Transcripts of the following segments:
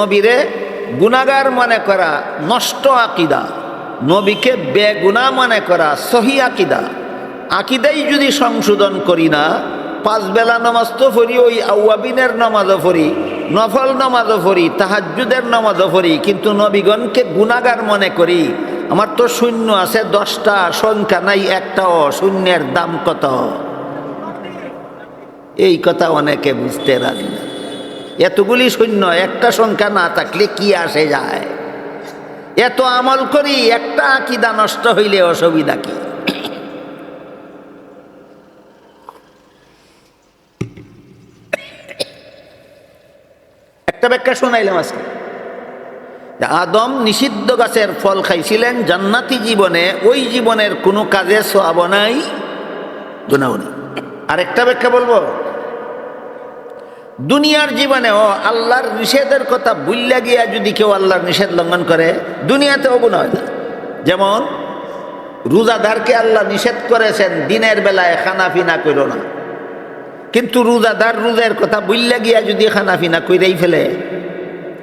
নবীরে গুনাহগার মনে করা নষ্ট আকীদা, নবীকে বেগুনাহ মনে করা সহি আকীদা। আকীদাই যদি সংশোধন করি না, 5 বেলা নামাজ তো পড়ি, ওই আউয়াবিনের নামাজও পড়ি, নফল নামাজও পড়ি, তাহাজ্জুদের নামাজও পড়ি, কিন্তু নবীগণকে গুনাহগার মনে করি। আমার তো শূন্য আছে 10টা, সংখ্যা নাই একটাও, শূন্যের দাম কত? এই কথা অনেকে বুঝতে রাজি না। এতগুলি শূন্য, একটা সংখ্যা না থাকলে কি আসে যায়? এত আমল করি, একটা আকীদা নষ্ট হইলে অসুবিধা কি? একটা ব্যাখ্যা শোনাইলাম আজকে। আদম নিষিদ্ধ গাছের ফল খাইছিলেন জান্নাতি জীবনে, ওই জীবনের কোনো কাজে সওয়াব নাই, গুনাহ নেই। আরেকটা ব্যাখ্যা বলবো, দুনিয়ার জীবনেও আল্লাহর নিষেধের কথা ভুইল্লা গিয়া যদি কেউ আল্লাহর নিষেধ লঙ্ঘন করে, দুনিয়াতেও গুনাহ হয় না। যেমন রোজাদারকে আল্লাহ নিষেধ করেছেন দিনের বেলায় খানাফিনা কইরো না, কিন্তু রোজাদার রোজার কথা ভুইল্লা গিয়া যদি খানাফিনা কইরাই ফেলে,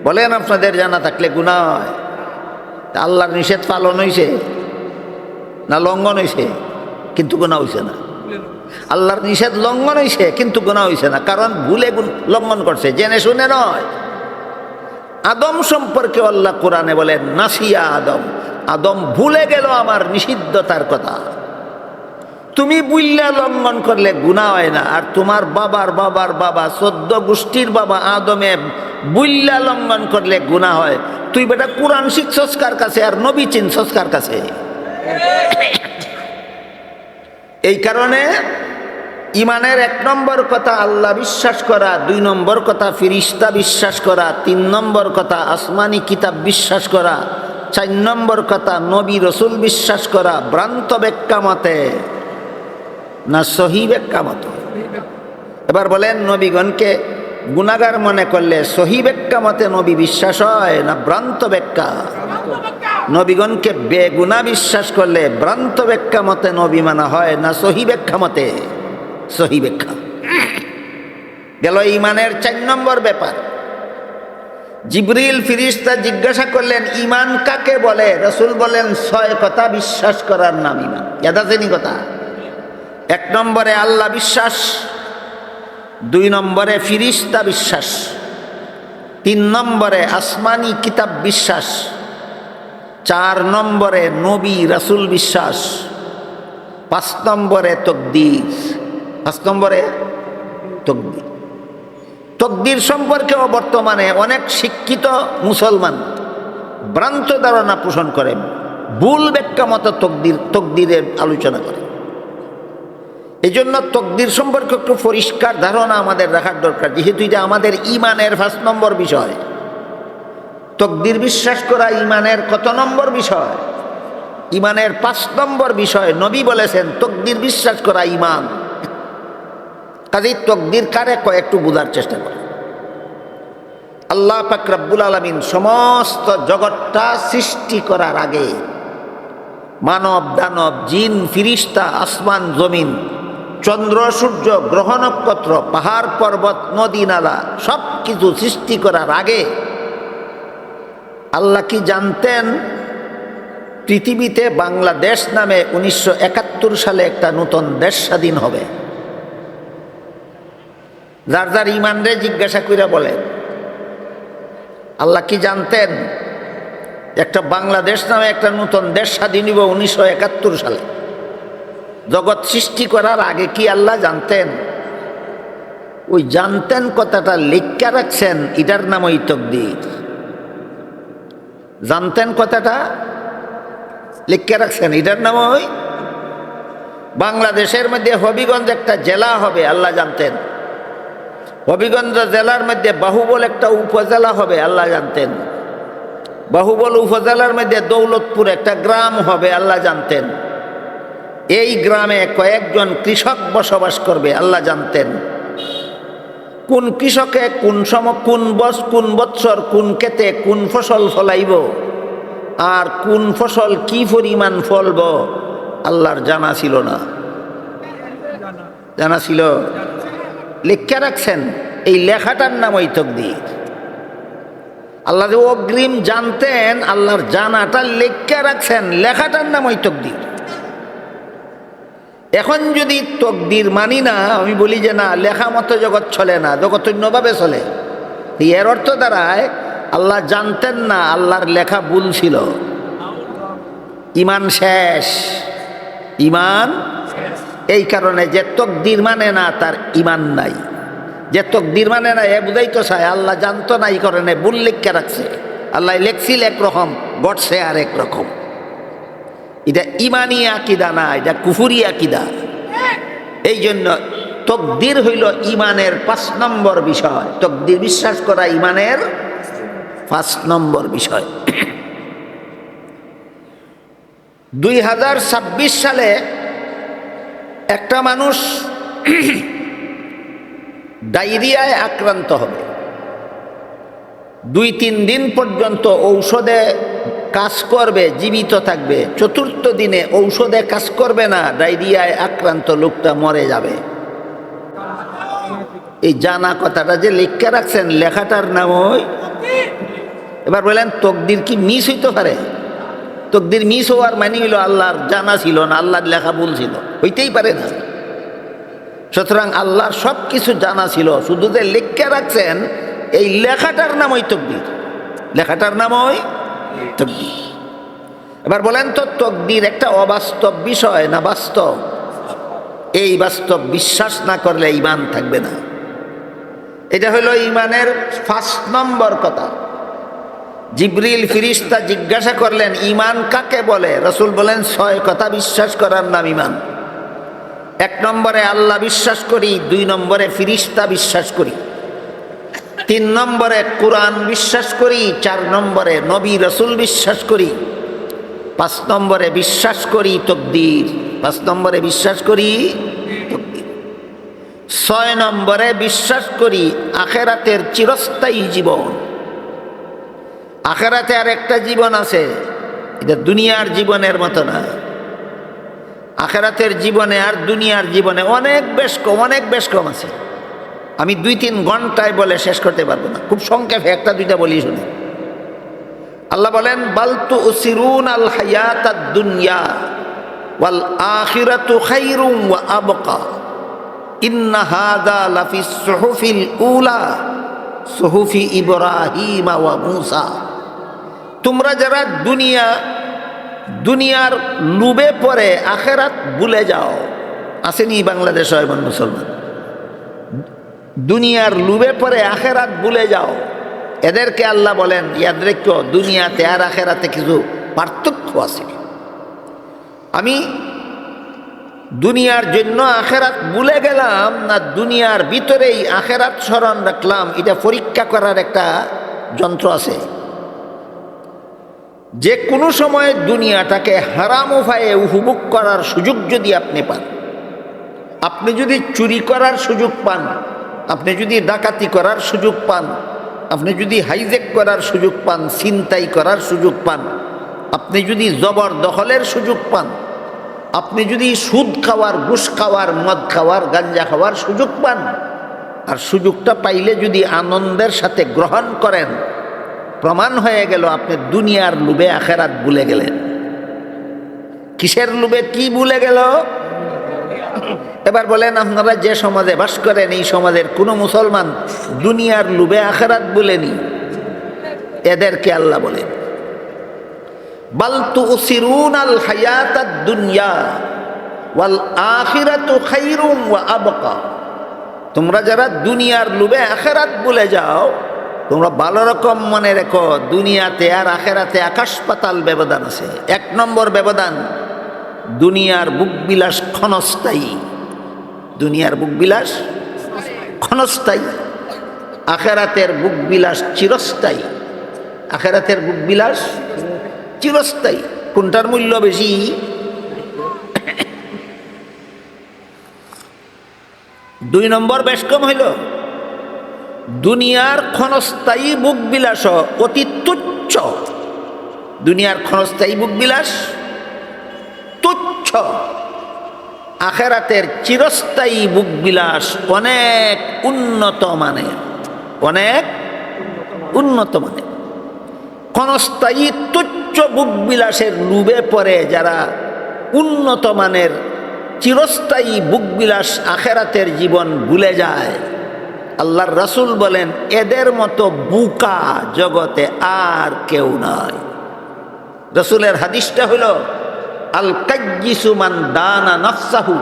বলেন আপনাদের জানা থাকলে গুনাহ হয়? আল্লাহর নিষেধ পালন হইছে না লঙ্ঘন হইছে? কিন্তু গুনাহ হইছে না। আল্লাহর নিষেধ লঙ্ঘন হইছে কিন্তু গুনাহ হইছে না, কারণ ভুলে লঙ্ঘন করছে, জেনে শুনে নয়। আদম সম্পর্কে আল্লাহ কোরআনে বলেন নাসিয়া আদম, আদম ভুলে গেল আমার নিষিদ্ধতার কথা। তুমি বুইল্লা লঙ্ঘন করলে গুনাহ হয় না, আর তোমার বাবার বাবার বাবা 14 গোষ্ঠীর বাবা আদমে বুইল্লা লঙ্ঘন করলে গুনাহ হয়। তুই বেটা কোরআন শিখছস কার কাছে আর নবী চিনছস কার কাছে? এই কারণে ইমানের 1 নম্বর কথা আল্লাহ বিশ্বাস করা, 2 নম্বর কথা ফিরিস্তা বিশ্বাস করা, 3 নম্বর কথা আসমানি কিতাব বিশ্বাস করা, 4 নম্বর কথা নবী রসুল বিশ্বাস করা। ভ্রান্ত ব্যাখ্যা মতে না সহি ব্যাখ্যা মতে? এবার বলেন, নবীগণকে গুনাহগার মনে করলে সহি ব্যাখ্যা মতে নবী বিশ্বাস হয় না ভ্রান্ত ব্যাখ্যা? নবীগণকে বেগুনাহ বিশ্বাস করলে ভ্রান্ত ব্যাখ্যা মতে নবী মানা হয় না সহি ব্যাখ্যা মতে? সহি ব্যাখ্যা। গেল ইমানের 4 নম্বর ব্যাপার। জিবরিল ফিরিস্তা জিজ্ঞাসা করলেন ইমান কাকে বলে? রাসূল বলেন 6 কথা বিশ্বাস করার নাম ইমান। এটা জানি কথা। 1 নম্বরে আল্লাহ বিশ্বাস, 2 নম্বরে ফিরিস্তা বিশ্বাস, 3 নম্বরে আসমানি কিতাব বিশ্বাস, 4 নম্বরে নবী রাসূল বিশ্বাস, 5 নম্বরে তাকদীর। 5 নম্বরে তাকদীর। তাকদীর সম্পর্কেও বর্তমানে অনেক শিক্ষিত মুসলমান ভ্রান্ত ধারণা পোষণ করে, ভুল ব্যাখ্যা মতো তাকদীরের আলোচনা করে। এই জন্য তাকদীর সম্পর্কে একটু পরিষ্কার ধারণা আমাদের রাখার দরকার, যেহেতু এটা আমাদের ইমানের 5 নম্বর বিষয়। তাকদীর বিশ্বাস করা ইমানের কত নম্বর বিষয়? ইমানের 5 নম্বর বিষয়। নবী বলেছেন তাকদীর বিশ্বাস করা ইমান। কাজেই তাকদীর কারে কয় একটু বোঝার চেষ্টা করে। আল্লাহ পাক রব্বুল আলামিন সমস্ত জগৎটা সৃষ্টি করার আগে মানব দানব জিন ফিরিস্তা আসমান জমিন চন্দ্র সূর্য গ্রহ নক্ষত্র পাহাড় পর্বত নদী নালা সব কিছু সৃষ্টি করার আগে আল্লাহ কি জানতেন পৃথিবীতে বাংলাদেশ নামে 1971 সালে একটা নতুন দেশ স্বাধীন হবে? যার যার ইমান রে জিজ্ঞাসা কইরা বলে, আল্লাহ কি জানতেন একটা বাংলাদেশ নামে একটা নতুন দেশ স্বাধীন হইব 1971 সালে? জগৎ সৃষ্টি করার আগে কি আল্লাহ জানতেন? ওই জানতেন কথাটা লিখা রাখছেন, এটার নাম ওই তাকদীর। জানতেন কথাটা লিখে রাখছেন, এটার নাম ওই। বাংলাদেশের মধ্যে হবিগঞ্জ একটা জেলা হবে, আল্লাহ জানতেন। হবিগঞ্জ জেলার মধ্যে বাহুবল একটা উপজেলা হবে, আল্লাহ জানতেন। বাহুবল উপজেলার মধ্যে দৌলতপুর একটা গ্রাম হবে, আল্লাহ জানতেন। এই গ্রামে কয়েকজন কৃষক বসবাস করবে, আল্লাহ জানতেন। কোন কৃষকে কোন কোন বৎসর কোন ক্ষেতে কোন ফসল ফলাইব আর কোন ফসল কি পরিমাণ ফলব আল্লাহর জানা ছিল না? জানা ছিল, লিখে রাখছেন। এই লেখাটার নাম ওই তাকদীর। আল্লাহ যে অগ্রিম জানতেন, আল্লাহর জানাটা লেখা রাখছেন, লেখাটার নাম ওই তকদির। এখন যদি তকদির মানি না, আমি বলি যে না, লেখা মতো জগৎ চলে না, জগৎ অন্যভাবে চলে, এর অর্থ দ্বারায় আল্লাহ জানতেন না, আল্লাহর লেখা ভুল ছিল, ইমান শেষ, ইমান। এই কারণে যে তকদির মানে না তার ইমান নাই, যে তকদির মানে না এ বুঝাই তো চায় আল্লাহ জানতো না, এই কারণে ভুল লিখে রাখছে। আল্লাহ লেখছিল একরকম, ঘটছে আর একরকম। এটা ইমানি আকিদা না, এটা কুফুরি আকিদা। এই জন্য তকদির হইল ইমানের 5 নম্বর বিষয়। তকদির বিশ্বাস করা ইমানের 5 নম্বর বিষয়। 2026 সালে একটা মানুষ ডায়রিয়ায় আক্রান্ত হবে, 2-3 দিন পর্যন্ত ঔষধে কাজ করবে, জীবিত থাকবে। 4র্থ দিনে ঔষধে কাজ করবে না, ডায়রিয়ায় আক্রান্ত লোকটা মরে যাবে। এই জানা কথাটা যে লিখে রাখছেন, লেখাটার নাম ওই। এবার বলেন তকদির কি মিস হইতে পারে? তকদির মিস হওয়ার মানে হইল আল্লাহর জানা ছিল না, আল্লাহর লেখা ভুল ছিল, হইতেই পারে না। সুতরাং আল্লাহর সব কিছু জানা ছিল, শুধু যে লিখে রাখছেন, এই লেখাটার নাম ওই তকদির, লেখাটার নাম ওই তকদির। এবার বলেন তো তকদির একটা অবাস্তব বিষয় না বাস্তব? এই বাস্তব বিশ্বাস না করলে ঈমান থাকবে না। এটা হলো ঈমানের 5 নম্বর কথা। জিবরিল ফিরিস্তা জিজ্ঞাসা করলেন ঈমান কাকে বলে? রাসূল বলেন 6 কথা বিশ্বাস করার নাম ঈমান। 1 নম্বরে আল্লাহ বিশ্বাস করি, 2 নম্বরে ফিরিস্তা বিশ্বাস করি, 3 নম্বরে কোরআন বিশ্বাস করি, 4 নম্বরে নবী রাসূল বিশ্বাস করি, 5 নম্বরে বিশ্বাস করি তকদির। 5 নম্বরে বিশ্বাস করি তকদির। 6 নম্বরে বিশ্বাস করি আখিরাতের চিরস্থায়ী জীবন। আখিরাতে আর একটা জীবন আছে, এটা দুনিয়ার জীবনের মতো না। আখিরাতের জীবনে আর দুনিয়ার জীবনে অনেক বেশ কম আছে। আমি 2-3 ঘন্টায় বলে শেষ করতে পারবো না, খুব সংক্ষেপে 1-2টা বলি শুনে। আল্লাহ বলেন বাল তুসিরুনাল হায়াতাদ দুনিয়া ওয়াল আখিরাতু খায়রুম ওয়া আবকা ইন্না হাযা লাফিস সুহুফিল উলা সুহুফি ইব্রাহিম ওয়া মূসা। তোমরা যারা দুনিয়ার লোভে পড়ে আখিরাত ভুলে যাও, আসেনি বাংলাদেশে এমন মুসলমান, দুনিয়ার লোভে পড়ে আখিরাত ভুলে যাও, এদেরকে আল্লাহ বলেন ইয়াদ রেখো দুনিয়াতে আর আখিরাতে কিছু পার্থক্য আছে। আমি দুনিয়ার জন্য আখিরাত ভুলে গেলাম না দুনিয়ার ভিতরেই আখিরাত স্মরণ রাখলাম, এটা পরীক্ষা করার একটা যন্ত্র আছে। যে কোনো সময় দুনিয়াটাকে হারাম উপায়ে উপভোগ করার সুযোগ যদি আপনি পান, আপনি যদি চুরি করার সুযোগ পান, আপনি যদি ডাকাতি করার সুযোগ পান, আপনি যদি হাইজ্যাক করার সুযোগ পান, ছিনতাই করার সুযোগ পান, আপনি যদি জবরদখলের সুযোগ পান, আপনি যদি সুদ খাওয়ার, ঘুষ খাওয়ার, মদ খাওয়ার, গাঞ্জা খাওয়ার সুযোগ পান, আর সুযোগটা পাইলে যদি আনন্দের সাথে গ্রহণ করেন, প্রমাণ হয়ে গেল আপনি দুনিয়ার লোভে আখিরাত ভুলে গেলেন। কিসের লোভে কি ভুলে গেল? এবার বলেন আপনারা যে সমাজে বাস করেন, এই সমাজের কোনো মুসলমান দুনিয়ার লোভে আখিরাত ভুলেনি? এদেরকে আল্লাহ বলেন বাল তুসিরুনাল হায়াতাদ দুনিয়া ওয়াল আখিরাতু খায়রুম ওয়া আবকা। তোমরা যারা দুনিয়ার লোভে আখিরাত ভুলে যাও, তোমরা ভালো রকম মনে রেখো দুনিয়াতে আর আখিরাতে আকাশ পাতাল ব্যবধান আছে। 1 নম্বর ব্যবধান, দুনিয়ার বুকবিলাস ক্ষণস্থায়ী, দুনিয়ার বুকবিলাস ক্ষণস্থায়ী, আখিরাতের বুকবিলাস চিরস্থায়ী। আখিরাতের বুকবিলাস চিরস্থায়ী। কোনটার মূল্য বেশি? দুই নম্বর বেশ কম হইল। দুনিয়ার ক্ষণস্থায়ী বুকবিলাস অতি তুচ্ছ, দুনিয়ার ক্ষণস্থায়ী বুকবিলাস তুচ্ছ, আখিরাতের চিরস্থায়ী বুকবিলাস অনেক উন্নত মানের, অনেক উন্নত মানের। ক্ষণস্থায়ী তুচ্ছ বুকবিলাসের লুবে পড়ে যারা উন্নত মানের চিরস্থায়ী বুকবিলাস আখেরাতের জীবন ভুলে যায়, আল্লাহর রাসূল বলেন এদের মতো বুকা জগতে আর কেউ নাই। রাসূলের হাদিসটা হলো আল কাজ্জিসু মান দানা নাফসাহু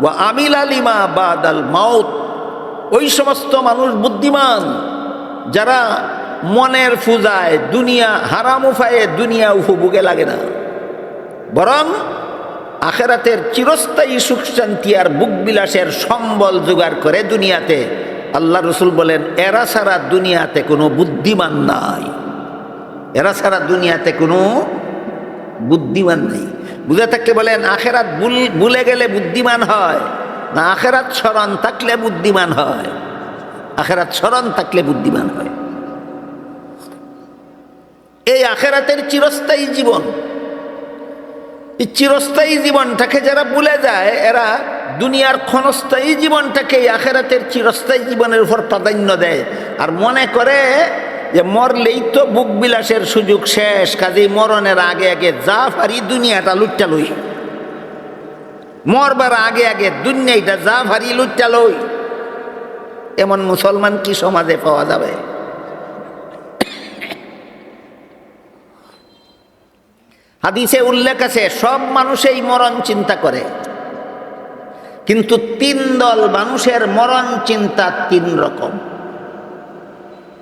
ওয়া আমিলা লিমা বাদাল মাউত। ওই সমস্ত মানুষ বুদ্ধিমান যারা মনের ফুজায় দুনিয়া হারাম উফায়ে দুনিয়া উপভোগে লাগে না, বরং আখেরাতের চিরস্থায়ী সুখ শান্তি আর বুকবিলাসের সম্বল জোগাড় করে দুনিয়াতে। আল্লাহ রসুল বলেন এরা ছাড়া দুনিয়াতে কোনো বুদ্ধিমান নাই, এরা ছাড়া দুনিয়াতে কোনো বুদ্ধিমান নেই। বুঝে থাকতে বলেন আখেরাত ভুলে গেলে বুদ্ধিমান হয় না আখেরাত স্মরণ থাকলে বুদ্ধিমান হয়? আখেরাত স্মরণ থাকলে বুদ্ধিমান হয়। এই আখেরাতের চিরস্থায়ী জীবন, এই চিরস্থায়ী জীবনটাকে যারা ভুলে যায় এরা দুনিয়ার ক্ষণস্থায়ী জীবনটাকে আখেরাতের চিরস্থায়ী জীবনের উপর প্রাধান্য দেয় আর মনে করে যে মরলেই তো বুক বিলাসের সুযোগ শেষ, কাজেই মরণের আগে আগে যা পারি দুনিয়াটা লুটটা লই, মরবার আগে আগে দুনিয়াটা যা পারি লুটটা লই। এমন মুসলমান কি সমাজে পাওয়া যাবে? হাদিসে উল্লেখ আছে সব মানুষই মরণ চিন্তা করে, কিন্তু তিন দল মানুষের মরণ চিন্তা তিন রকম।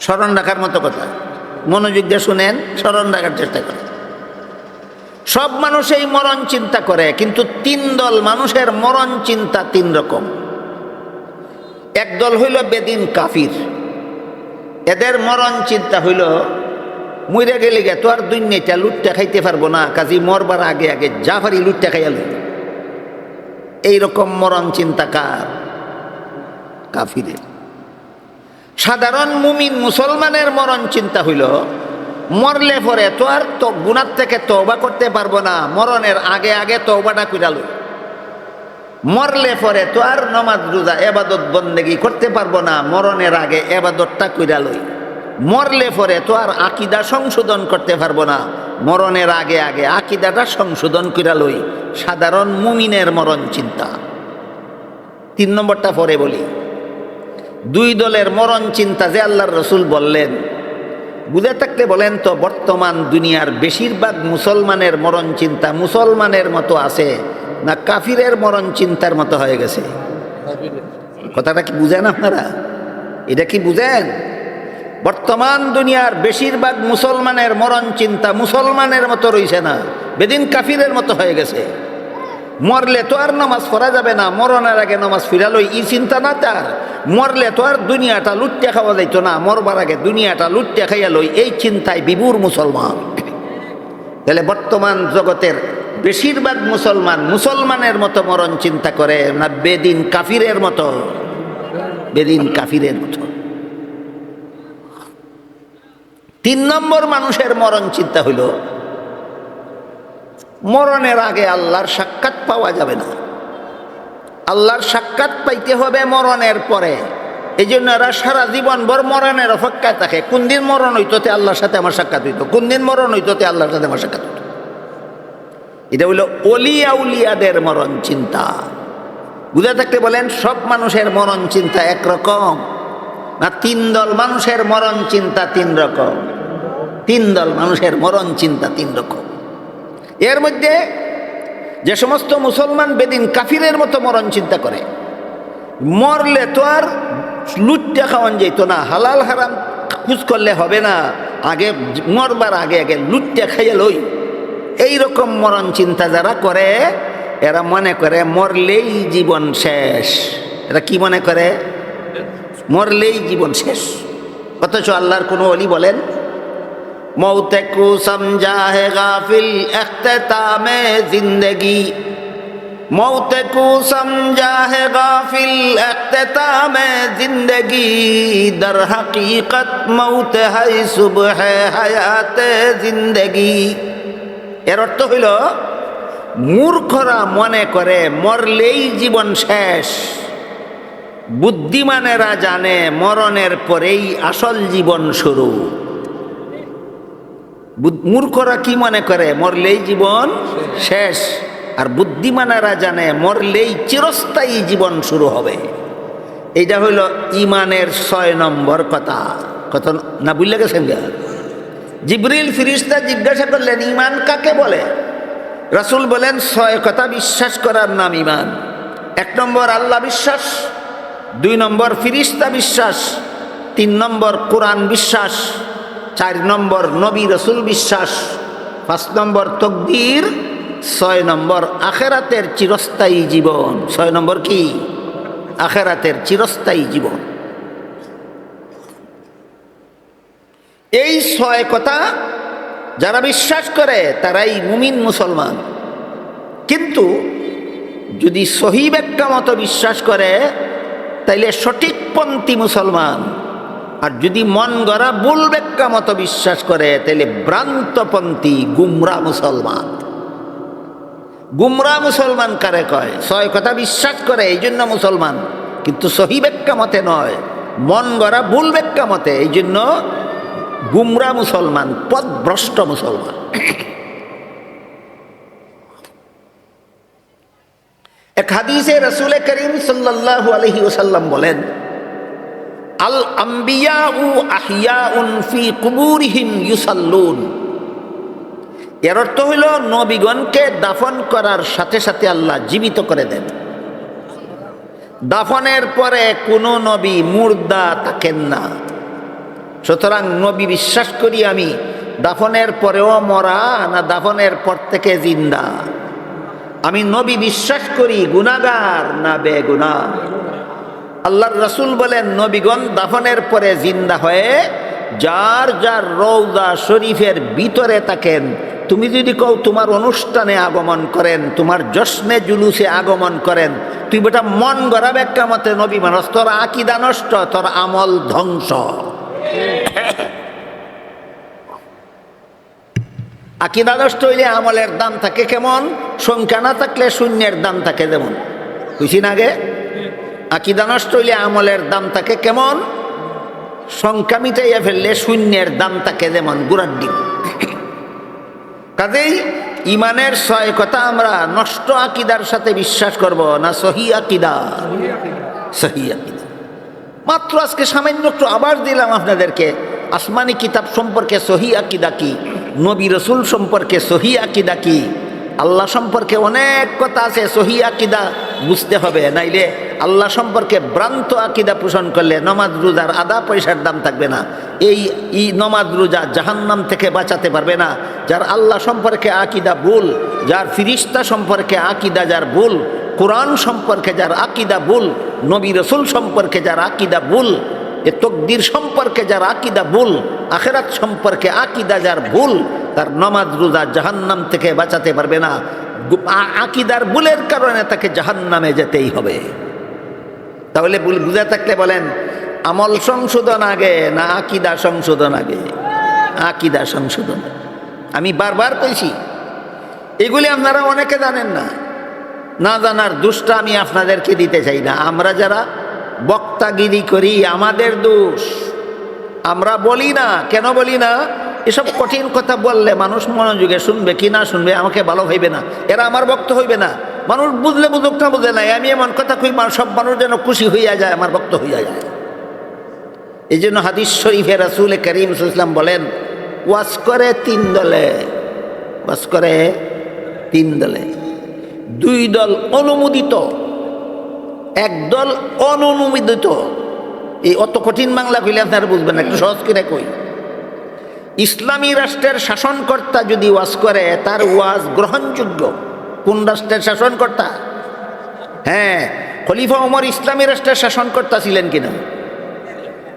স্মরণ রাখার মতো কথা, মনোযোগ দিয়ে শুনেন, স্মরণ রাখার চেষ্টা করেন। সব মানুষই মরণ চিন্তা করে, কিন্তু তিন দল মানুষের মরণ চিন্তা তিন রকম। এক দল হইল বেদিন কাফির, এদের মরণ চিন্তা হইল মরে গেলে গে তো আর দুনিয়াটা লুটটা খাইতে পারবো না, কাজী মরবার আগে আগে যা পারি লুটটা খাইয়া লই। এইরকম মরণ চিন্তা কার? কাফিরের। সাধারণ মুমিন মুসলমানের মরণ চিন্তা হইল মরলে পরে তো আর তো গুনার থেকে তওবা করতে পারবো না, মরণের আগে আগে তওবাটা কইরা লই। মরলে পরে তো আর নামাজ রোজা ইবাদত বন্দেগী করতে পারবো না, মরণের আগে ইবাদতটা কইরা লই। মরলে পরে তো আর আকীদা সংশোধন করতে পারবো না, মরণের আগে আগে আকীদাটা সংশোধন কইরা লই। সাধারণ মুমিনের মরণ চিন্তা। তিন নম্বরটা পরে বলি। দুই দলের মরণ চিন্তা যে আল্লাহর রসুল বললেন, বুঝে থাকতে বলেন তো বর্তমান দুনিয়ার বেশিরভাগ মুসলমানের মরণ চিন্তা মুসলমানের মতো আছে না কাফিরের মরণ চিন্তার মতো হয়ে গেছে? কথাটা কি বুঝেন আপনারা? এটা কি বুঝেন? বর্তমান দুনিয়ার বেশিরভাগ মুসলমানের মরণ চিন্তা মুসলমানের মতো রইছে না, বেদিন কাফিরের মতো হয়ে গেছে। মরলে তো আর নামাজ পড়া যাবে না, মরণের আগে নামাজ ফিরালই এই চিন্তা না তার। মরলে তো আর দুনিয়াটা লুটতে খাওয়া যাইত না, মরবার আগে দুনিয়াটা লুটতে খাইয়া লই, এই চিন্তায় বিভোর মুসলমান। তাহলে বর্তমান জগতের বেশিরভাগ মুসলমান মুসলমানের মতো মরণ চিন্তা করে না বেদিন কাফিরের মতো? বেদিন কাফিরের মতো। তিন নম্বর মানুষের মরণ চিন্তা হইল মরণের আগে আল্লাহর সাক্ষাৎ পাওয়া যাবে না, আল্লাহর সাক্ষাৎ পাইতে হবে মরণের পরে। এই জন্য এরা সারা জীবন ভর মরণের অপেক্ষায় থাকে। কোন দিন মরণ হইতোতে আল্লাহর সাথে আমার সাক্ষাৎ হইতো, কোন দিন মরণ হইতোতে আল্লাহর সাথে আমার সাক্ষাৎ হইতো। এটা হইল ওলিয়া উলিয়াদের মরণ চিন্তা। বুঝে থাকতে বলেন সব মানুষের মরণ চিন্তা একরকম না তিন দল মানুষের মরণ চিন্তা তিন রকম? তিন দল মানুষের মরণ চিন্তা তিন রকম। এর মধ্যে যে সমস্ত মুসলমান বেদিন কাফিরের মতো মরণ চিন্তা করে, মরলে তো আর লুটটা খাওয়ান যেত না, হালাল হারাম খুঁজ করলে হবে না, আগে মরবার আগে আগে লুটটা খাইয়া লই, এইরকম মরণ চিন্তা যারা করে এরা মনে করে মরলেই জীবন শেষ। এরা কি মনে করে? মরলেই জীবন শেষ। অথচ আল্লাহর কোনো ওলি বলেন মৌতে কো সমঝা হে গাফিল ইখতিতামে জিন্দগি, মৌতে কো সমঝা হে গাফিল ইখতিতামে জিন্দগি, দর হকীকত মৌত হাই সুবহে হায়াতে জিন্দগি। এর অর্থ হইল মূর্খরা মনে করে মরলেই জীবন শেষ, বুদ্ধিমানেরা জানে মরণের পরেই আসল জীবন শুরু। মূর্খরা কি মনে করে মরলেই জীবন শেষ, আর বুদ্ধিমানেরা জানে মরলেই চিরস্থায়ী জীবন শুরু হবে। এইটা হইল ইমানের 6 নম্বর কথা। কত না বুঝলে গেছেন? জিবরিল ফিরিস্তা জিজ্ঞাসা করলেন ইমান কাকে বলে? রাসূল বলেন 6 কথা বিশ্বাস করার নাম ইমান। 1 নম্বর আল্লাহ বিশ্বাস, 2 নম্বর ফিরিস্তা বিশ্বাস, 3 নম্বর কোরআন বিশ্বাস, 4 নম্বর নবী রাসূল বিশ্বাস, 5 নম্বর তাকদীর, 6 নম্বর আখিরাতের চিরস্থায়ী জীবন। 6 নম্বর কি? আখিরাতের চিরস্থায়ী জীবন। এই 6 কথা যারা বিশ্বাস করে তারাই মুমিন মুসলমান। কিন্তু যদি সহি ব্যাখ্যা মতো বিশ্বাস করে তাইলে সঠিকপন্থী মুসলমান, আর যদি মন গড়া ভুল ব্যাখ্যা মতো বিশ্বাস করে তাইলে ভ্রান্তপন্থী গুমরা মুসলমান। গুমরা মুসলমান কারে কয়? 6 কথা বিশ্বাস করে এই জন্য মুসলমান, কিন্তু সহি ব্যাখ্যা মতে নয়, মন গড়া ভুল ব্যাখ্যা মতে, এই জন্য গুমরা মুসলমান, পথভ্রষ্ট মুসলমান। এক হাদিসে রাসূল করিম সাল্লাল্লাহু আলাইহি ওয়াসাল্লাম বলেন আল আম্বিয়াউ আহইয়াউন ফি কুবুরিহিম ইউসাল্লুন। এর অর্থ হইল নবীগণকে দাফন করার সাথে সাথে আল্লাহ জীবিত করে দেন। দাফনের পরে কোনো নবী মুর্দা থাকেন না। সুতরাং নবী বিশ্বাস করি আমি, দাফনের পরেও মরা না দাফনের পর থেকে জিন্দা? আমি নবী বিশ্বাস করি গুনাহগার না বেগুনাহ? আল্লাহর রাসূল বলেন নবীগণ দাফনের পরে জিন্দা হয়ে যার যার রওজা শরীফের ভিতরে থাকেন। তুমি যদি কও তোমার অনুষ্ঠানে আগমন করেন, তোমার জশ্নে জুলুসে আগমন করেন, তুই বেটা মন গড়া ব্যাখ্যা মতে নবী মানুষ, তোর আকীদা নষ্ট, তোর আমল ধ্বংস। আকীদা নষ্ট হইলে আমলের দাম থাকে কেমন? সংখ্যা না থাকলে শূন্যের দাম থাকে যেমন। বুঝি না আগে? আকীদা নষ্ট হইলে আমলের দাম থাকে কেমন? সংখ্যা মিটাইয়া ফেললে শূন্যের দাম থাকে যেমন গুড়ার ডিম। কাজেই ইমানের 6 কথা আমরা নষ্ট আকীদার সাথে বিশ্বাস করব না সহি আকীদা? সহি আকীদা। মাত্র আজকে সামান্য একটু আবার দিলাম আপনাদেরকে আসমানি কিতাব সম্পর্কে সহি আকীদা কি, নবী রাসূল সম্পর্কে সহি আকীদা কি, আল্লাহ সম্পর্কে অনেক কথা আছে। সহি আকীদা বুঝতে হবে, নাইলে আল্লাহ সম্পর্কে ভ্রান্ত আকীদা পোষণ করলে নমাজ রোজার আধা পয়সার দাম থাকবে না। এই নমাজ রোজা জাহান্নাম থেকে বাঁচাতে পারবে না। যার আল্লাহ সম্পর্কে আকীদা ভুল, যার ফিরিস্তা সম্পর্কে আকীদা যার ভুল, কোরআন সম্পর্কে যার আকীদা ভুল, নবী রাসূল সম্পর্কে যার আকীদা ভুল, এ তকদির সম্পর্কে যার আকীদা ভুল, আখিরাত সম্পর্কে আকীদা যার ভুল, তার নামাজ রোজা জাহান্নাম থেকে বাঁচাতে পারবে না। আকীদার ভুলের কারণে তাকে জাহান্নামে যেতেই হবে। তাহলে বুঝে থাকলে বলেন আমল সংশোধন আগে না আকীদা সংশোধন আগে? আকীদা সংশোধন। আমি বারবার কইছি, এগুলি আপনারা অনেকে জানেন না। না জানার দোষটা আমি আপনাদেরকে দিতে চাই না। আমরা যারা বক্তাগিরি করি আমাদের দোষ। আমরা বলি না, কেন বলি না? এসব কঠিন কথা বললে মানুষ মনোযোগে শুনবে কি না শুনবে আমাকে ভালো হইবে না, এরা আমার বক্ত হইবে না। মানুষ বুঝলে বুঝুক না বুঝে নাই, আমি এমন কথা কই সব মানুষ যেন খুশি হইয়া যায়, আমার বক্ত হইয়া যায়। এই জন্য হাদিস শরীফে রাসূল করিম সাল্লাল্লাহু আলাইহি ওয়াসাল্লাম বলেন ওয়াজ করে 3 দলে, ওয়াজ করে 3 দলে। 2 দল অনুমোদিত, 1 দল অননুমোদিত। এই অত কঠিন বাংলা কইলে আপনারা বুঝবেন না, একটু সহজ করে কই। ইসলামী রাষ্ট্রের শাসনকর্তা যদি ওয়াজ করে তার ওয়াজ গ্রহণযোগ্য। কোন রাষ্ট্রের শাসনকর্তা? হ্যাঁ, খলিফা ওমর ইসলামী রাষ্ট্রের শাসনকর্তা ছিলেন কিনা?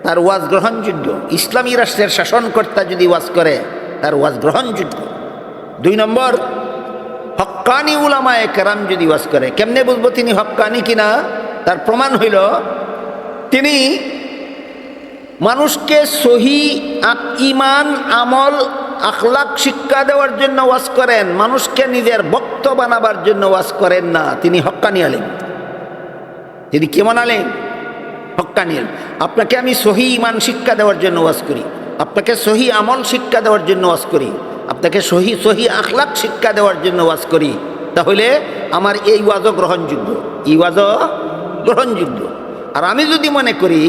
তার ওয়াজ গ্রহণযোগ্য। ইসলামী রাষ্ট্রের শাসনকর্তা যদি ওয়াজ করে তার ওয়াজ গ্রহণযোগ্য। 2 নম্বর, হক্কানি উলামায়ে কেরাম যদি ওয়াজ করে। কেমনে বুঝবো তিনি হক্কানি কিনা? তার প্রমাণ হইল তিনি মানুষকে সহি ঈমান, আমল, আখলাক শিক্ষা দেওয়ার জন্য ওয়াজ করেন, মানুষকে নিজের বক্ত বানাবার জন্য ওয়াজ করেন না। তিনি হক্কানি আলেম। তিনি কেমন আলেম? হক্কানি আলেম। আপনাকে আমি সহি ঈমান শিক্ষা দেওয়ার জন্য ওয়াজ করি, আপনাকে সহি আমল শিক্ষা দেওয়ার জন্য ওয়াজ করি, আপনাকে সহি সহি আখলাক শিক্ষা দেওয়ার জন্য ওয়াজ করি, তাহলে আমার এই ওয়াজও গ্রহণযোগ্য, এই ওয়াজও গ্রহণযোগ্য। আর আমি যদি মনে করি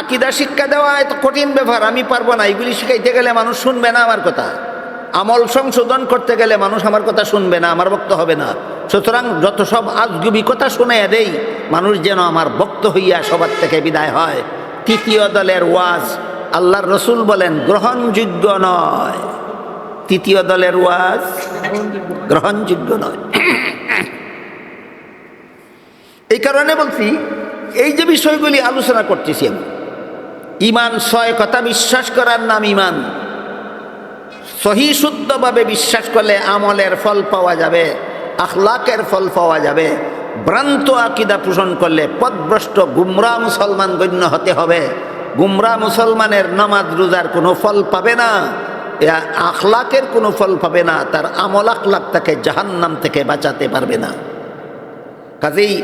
আকীদা শিক্ষা দেওয়া এত কঠিন ব্যাপার, আমি পারবো না, এগুলি শিখাইতে গেলে মানুষ শুনবে না আমার কথা, আমল সংশোধন করতে গেলে মানুষ আমার কথা শুনবে না, আমার বক্ত হবে না, সুতরাং যত সব আজগুবি কথা শুনে দেই, মানুষ যেন আমার বক্ত হইয়া সবার থেকে বিদায় হয়। তৃতীয় দলের ওয়াজ আল্লাহর রসুল বলেন গ্রহণযোগ্য নয়, তৃতীয় দলের ওয়াজ গ্রহণযোগ্য নয়। এই কারণে বলছি, এই যে বিষয়গুলি আলোচনা করতেছি আমি, ইমান 6 কথা বিশ্বাস করার নাম ইমান। সহি শুদ্ধভাবে বিশ্বাস করলে আমলের ফল পাওয়া যাবে, আখলাকের ফল পাওয়া যাবে। ভ্রান্ত আকীদা পোষণ করলে পথভ্রষ্ট গুমরাহ মুসলমান গণ্য হতে হবে। গুমরাহ মুসলমানের নামাজ রোজার কোনো ফল পাবে না, আখলাকের কোনো ফল পাবে না, তার আমল আখলাক তাকে জাহান্নাম থেকে বাঁচাতে পারবে না। কাজেই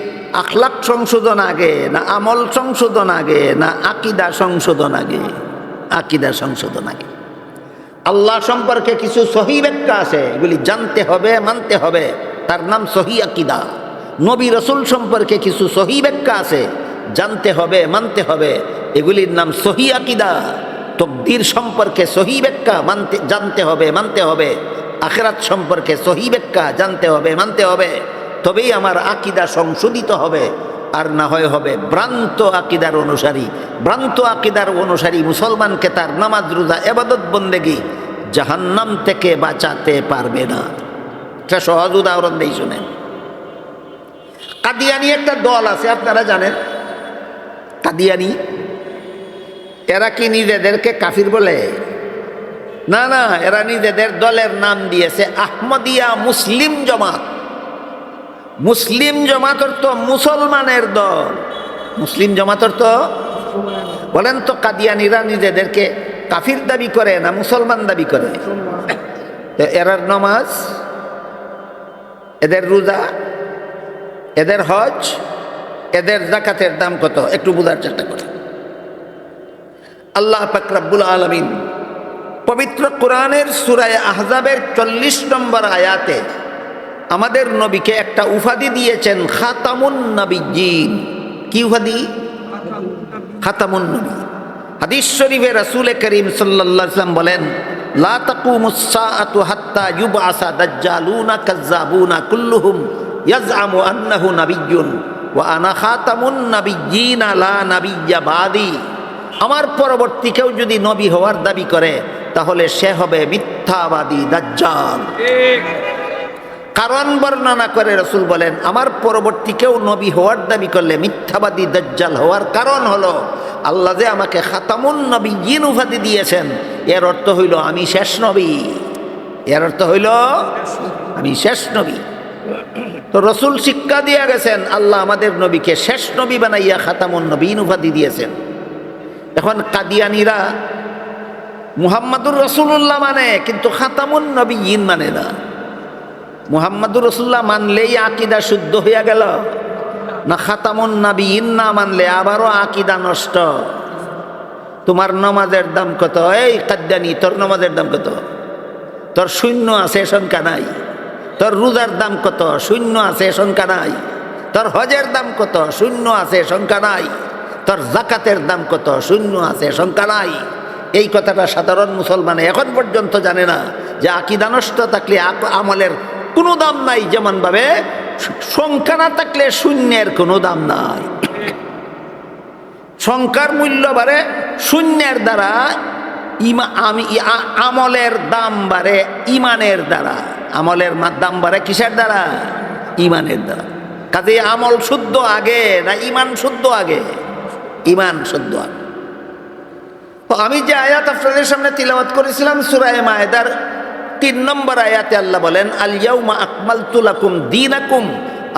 আখলাক সংশোধন আগে না আমল সংশোধন আগে না আকীদা সংশোধন আগে? আকীদা সংশোধন আগে। আল্লাহ সম্পর্কে কিছু সহি ব্যাখ্যা আছে, এগুলি জানতে হবে, মানতে হবে, তার নাম সহি আকীদা। নবী রসুল সম্পর্কে কিছু সহি ব্যাখ্যা আছে, জানতে হবে, মানতে হবে, এগুলির নাম সহি আকীদা। তাকদীর সম্পর্কে সহি ব্যাখ্যা জানতে হবে, মানতে হবে। আখিরাত সম্পর্কে সহি ব্যাখ্যা জানতে হবে, মানতে হবে, তবেই আমার আকীদা সংশোধিত হবে। আর না হয় হবে ভ্রান্ত আকীদার অনুসারী। ভ্রান্ত আকীদার অনুসারী মুসলমানকে তার নামাজ রোজা ইবাদত বন্দেগী জাহান্নাম থেকে বাঁচাতে পারবে না। এটা সহজ উদাহরণ দেই, শুনেন। কাদিয়ানি একটা দল আছে, আপনারা জানেন কাদিয়ানি। এরা কি নিজেদেরকে কাফির বলে? না না, এরা নিজেদের দলের নাম দিয়েছে আহমদিয়া মুসলিম জমাত। মুসলিম জমাত অর্থ মুসলমানের দল। মুসলিম জমাত অর্থ, বলেন তো কাদিয়ানিরা নিজেদেরকে কাফির দাবি করে না মুসলমান দাবি করে? এরার নামাজ, এদের রোজা, এদের হজ, এদের যাকাতের দাম কত একটু বোঝার চেষ্টা করে। আল্লাহ পাক রব্বুল আলামিন পবিত্র কোরআনের সূরা আহজাবের 40 নম্বর আয়াতে আমাদের নবীকে একটা উপাধি দিয়েছেন, খাতামুন নবিয়্যিন। কি উপাধি? খাতামুন নবী। হাদিস শরীফে রাসূল করিম সাল্লাল্লাহু আলাইহি ওয়াসাল্লাম বলেন, লা তাকুমুস সাআতু হাত্তা ইউবআসা দাজ্জালুনা কাজ্জাবুনা কুল্লুহুম ইয়াজআমু আন্নাহু নাবিয়্যুন ওয়া আনা খাতামুন নবিয়্যিন লা নাবিয়্যা বাদি। আমার পরবর্তী কেউ যদি নবী হওয়ার দাবি করে তাহলে সে হবে মিথ্যাবাদী দাজ্জাল। কারণ বর্ণনা করে রাসূল বলেন, আমার পরবর্তী কেউ নবী হওয়ার দাবি করলে মিথ্যাবাদী দাজ্জাল হওয়ার কারণ হলো আল্লাহ যে আমাকে খাতামুন নবিয়্যিন উপাধি দিয়েছেন, এর অর্থ হইল আমি শেষ নবী। এর অর্থ হইল আমি শেষ নবী। তো রাসূল শিক্ষা দিয়ে গেছেন, আল্লাহ আমাদের নবীকে শেষ নবী বানাইয়া খাতামুন নবিয়্যিন উপাধি দিয়েছেন। এখন কাদিয়ানীরা মুহাম্মাদুর রাসূলুল্লাহ মানে, কিন্তু খাতামুন নবিয়্যিন মানে না। মুহাম্মাদুর রাসূলুল্লাহ মানলেই আকীদা শুদ্ধ হইয়া গেল, না খাতামুন নবিয়্যিন না মানলে আবারও আকীদা নষ্ট? তোমার নামাজের দাম কত? এই কাদিয়ানী, তোর নামাজের দাম কত? তোর শূন্য আছে, সংখ্যা নাই। তোর রোজার দাম কত? শূন্য আছে, সংখ্যা নাই। তোর হজের দাম কত? শূন্য আছে, সংখ্যা নাই। তোর যাকাতের দাম কত? শূন্য আছে, সংখ্যা নাই। এই কথাটা সাধারণ মুসলমান এখন পর্যন্ত জানে না যে আকীদা নষ্ট থাকলে আমলের কোনো দাম নাই, যেমন ভাবে সংখ্যা না থাকলে শূন্যের কোনো দাম নাই। সংখ্যার মূল্য বাড়ে, শূন্যের দ্বারা আমলের দাম বাড়ে ইমানের দ্বারা। আমলের দাম বাড়ে কিসের দ্বারা? ইমানের দ্বারা। কাজে আমল শুদ্ধ আগে না ইমান শুদ্ধ আগে? ইমান শুদ্ধ আগে। তো আমি যে আয়াত আপনাদের সামনে তিলাওয়াত করেছিলাম সূরা মায়েদার 3 নম্বর আয়াতে আল্লাহ বলেন, আল ইয়াউমা আকমালতু লাকুম দীনাকুম,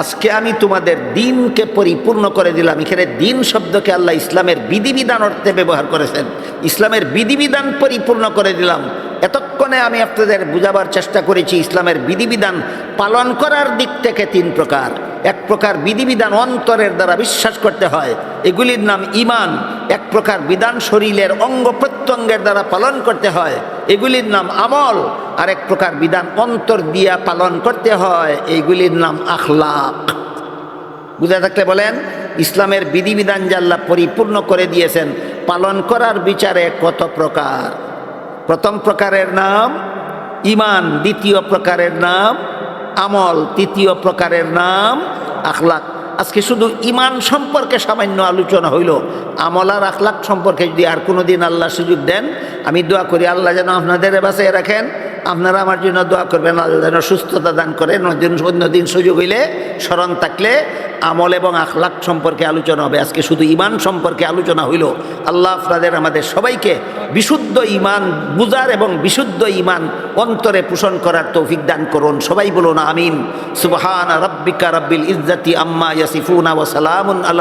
আজকে আমি তোমাদের দিনকে পরিপূর্ণ করে দিলাম। এখানে দিন শব্দকে আল্লাহ ইসলামের বিধিবিধান অর্থে ব্যবহার করেছেন। ইসলামের বিধিবিধান পরিপূর্ণ করে দিলাম। এতক্ষণ এতক্ষণে আমি আপনাদের বুঝাবার চেষ্টা করেছি ইসলামের বিধিবিধান পালন করার দিক থেকে তিন প্রকার। এক প্রকার বিধিবিধান অন্তরের দ্বারা বিশ্বাস করতে হয়, এগুলির নাম ঈমান। এক প্রকার বিধান শরীরের অঙ্গ প্রত্যঙ্গের দ্বারা পালন করতে হয়, এগুলির নাম আমল। আর এক প্রকার বিধান অন্তর দিয়া পালন করতে হয়, এইগুলির নাম আখলাক। বুঝা থাকলে বলেন, ইসলামের বিধিবিধান যে আল্লাহ পরিপূর্ণ করে দিয়েছেন, পালন করার বিচারে কত প্রকার। প্রথম প্রকারের নাম ঈমান, দ্বিতীয় প্রকারের নাম আমল, তৃতীয় প্রকারের নাম আখলাক। আজকে শুধু ঈমান সম্পর্কে সামান্য আলোচনা হইল। আমল আর আখলাক সম্পর্কে যদি আর কোনো দিন আল্লাহ সুযোগ দেন, আমি দোয়া করি আল্লাহ যেন আপনাদের বাঁচিয়ে রাখেন। আপনারা আমার জন্য দোয়া করবেন, আল্লাহ যেন সুস্থতা দান করেন। অন্যদিন সুযোগ হইলে স্মরণ থাকলে আমল এবং আখলাক সম্পর্কে আলোচনা হবে। আজকে শুধু ঈমান সম্পর্কে আলোচনা হইল। আল্লাহ আপনাদের আমাদের সবাইকে বিশুদ্ধ ঈমান বুঝার এবং বিশুদ্ধ ঈমান অন্তরে পোষণ করার তৌফিক দান করুন। সবাই বলুন আমিন। সুবহান রাব্বিকা রাব্বিল ইজ্জাতি আম্মা ইয়াসিফুনা ওয়া সালামুন আলা